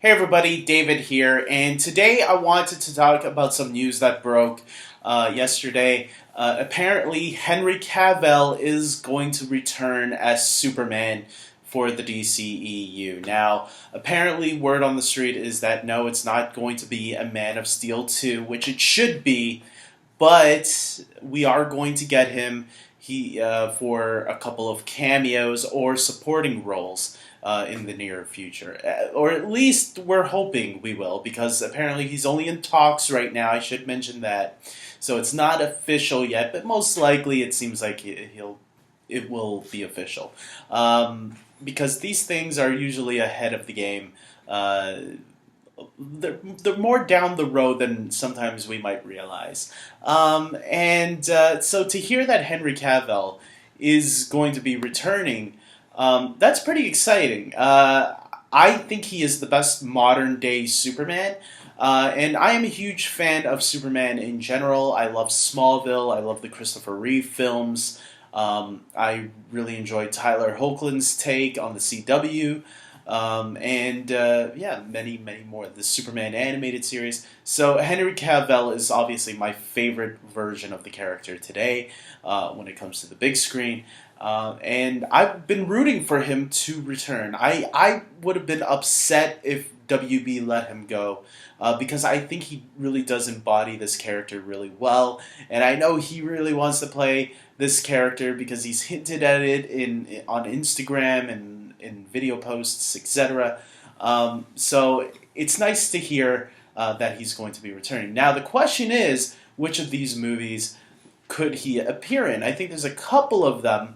Hey everybody, David here, and today I wanted to talk about some news that broke yesterday. Apparently, Henry Cavill is going to return as Superman for the DCEU. Now, apparently, word on the street is that no, it's not going to be a Man of Steel 2, which it should be, but we are going to get him for a couple of cameos or supporting roles in the near future. Or at least we're hoping we will, because apparently he's only in talks right now. I should mention that. So it's not official yet, but most likely it seems like it will be official. Because these things are usually ahead of the game. They're more down the road than sometimes we might realize. So to hear that Henry Cavill is going to be returning, that's pretty exciting. I think he is the best modern day Superman. And I am a huge fan of Superman in general. I love Smallville. I love the Christopher Reeve films. I really enjoyed Tyler Hoechlin's take on the CW. Many, many more. The Superman animated series. So Henry Cavill is obviously my favorite version of the character today when it comes to the big screen. And I've been rooting for him to return. I would have been upset if WB let him go because I think he really does embody this character really well. And I know he really wants to play this character because he's hinted at it on Instagram and in video posts, etc. So it's nice to hear that he's going to be returning. Now the question is, which of these movies could he appear in? I think there's a couple of them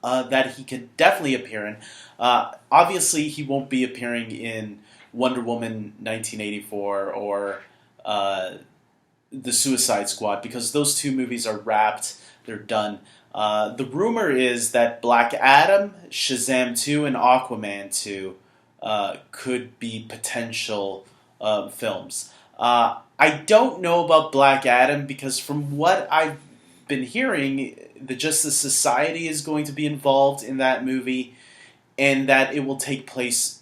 that he could definitely appear in. Obviously, he won't be appearing in Wonder Woman 1984 or The Suicide Squad because those two movies are wrapped. They're done. The rumor is that Black Adam, Shazam 2, and Aquaman 2 could be potential films. I don't know about Black Adam because from what I've been hearing, the Justice Society is going to be involved in that movie and that it will take place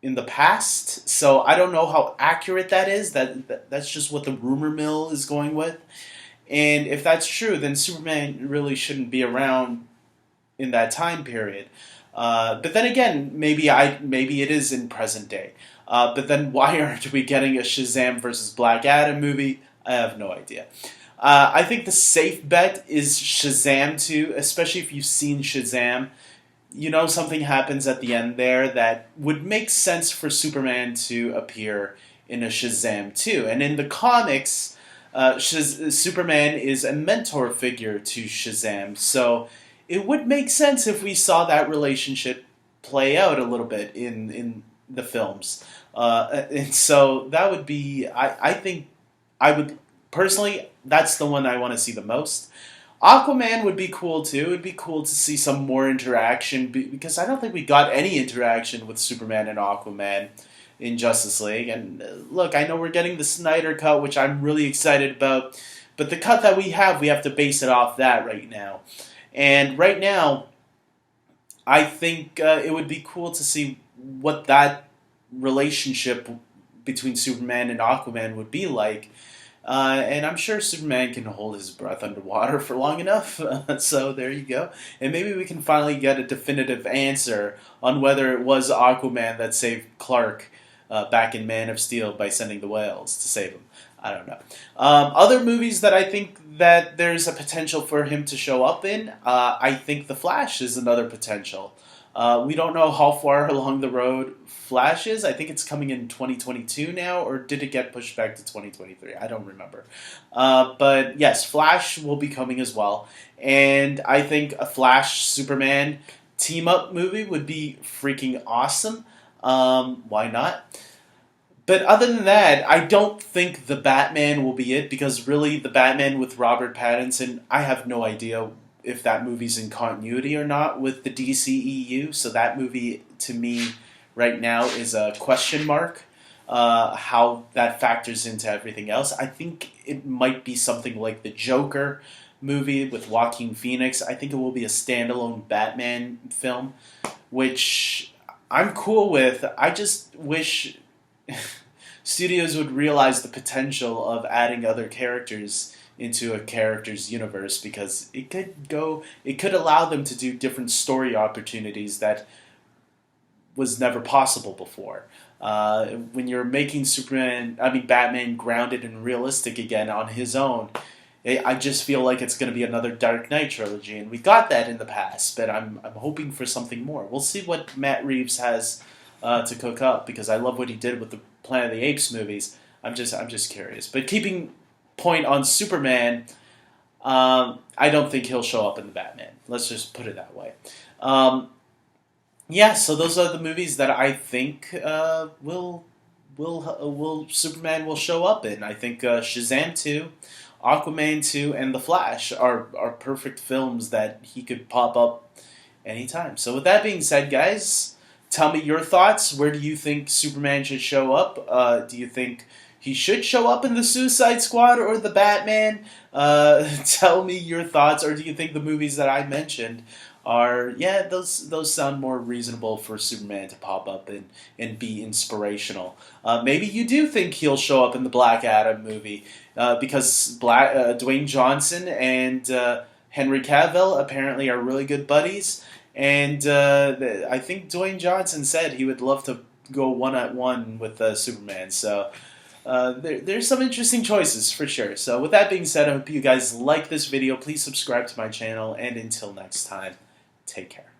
in the past. So I don't know how accurate that is. That's just what the rumor mill is going with. And if that's true, then Superman really shouldn't be around in that time period. But then again, maybe it is in present day. But then why aren't we getting a Shazam versus Black Adam movie? I have no idea. I think the safe bet is Shazam 2, especially if you've seen Shazam. You know something happens at the end there that would make sense for Superman to appear in a Shazam 2. And in the comics, Superman is a mentor figure to Shazam. So it would make sense if we saw that relationship play out a little bit in the films. And so that would be, I think, I would, personally, that's the one I want to see the most. Aquaman would be cool too. It would be cool to see some more interaction because I don't think we got any interaction with Superman and Aquaman in Justice League. And look, I know we're getting the Snyder cut, which I'm really excited about, but the cut that we have to base it off that right now. And right now, I think it would be cool to see what that relationship between Superman and Aquaman would be like. And I'm sure Superman can hold his breath underwater for long enough. So there you go. And maybe we can finally get a definitive answer on whether it was Aquaman that saved Clark back in Man of Steel by sending the whales to save him. I don't know. Other movies that I think that there's a potential for him to show up in, I think The Flash is another potential. We don't know how far along the road Flash is. I think it's coming in 2022 now, or did it get pushed back to 2023? I don't remember. But yes, Flash will be coming as well. And I think a Flash Superman team-up movie would be freaking awesome. Why not? But other than that, I don't think the Batman will be it, because really the Batman with Robert Pattinson, I have no idea if that movie's in continuity or not with the DCEU. So that movie, to me, right now is a question mark. How that factors into everything else. I think it might be something like the Joker movie with Joaquin Phoenix. I think it will be a standalone Batman film, which I'm cool with. I just wish studios would realize the potential of adding other characters into a character's universe, because it could allow them to do different story opportunities that was never possible before. When you're making Batman grounded and realistic again on his own, I just feel like it's going to be another Dark Knight trilogy, and we got that in the past. But I'm hoping for something more. We'll see what Matt Reeves has to cook up, because I love what he did with the Planet of the Apes movies. I'm just curious. But keeping point on Superman, I don't think he'll show up in the Batman. Let's just put it that way. Yeah, so those are the movies that I think Superman will show up in. I think Shazam 2, Aquaman 2, and The Flash are perfect films that he could pop up anytime. So with that being said, guys, tell me your thoughts. Where do you think Superman should show up? Do you think he should show up in the Suicide Squad or the Batman? Tell me your thoughts. Or do you think the movies that I mentioned those sound more reasonable for Superman to pop up and be inspirational? Maybe you do think he'll show up in the Black Adam movie, because Dwayne Johnson and Henry Cavill apparently are really good buddies, and I think Dwayne Johnson said he would love to go one-on-one with Superman. So there's some interesting choices for sure. So with that being said, I hope you guys like this video. Please subscribe to my channel, and until next time, take care.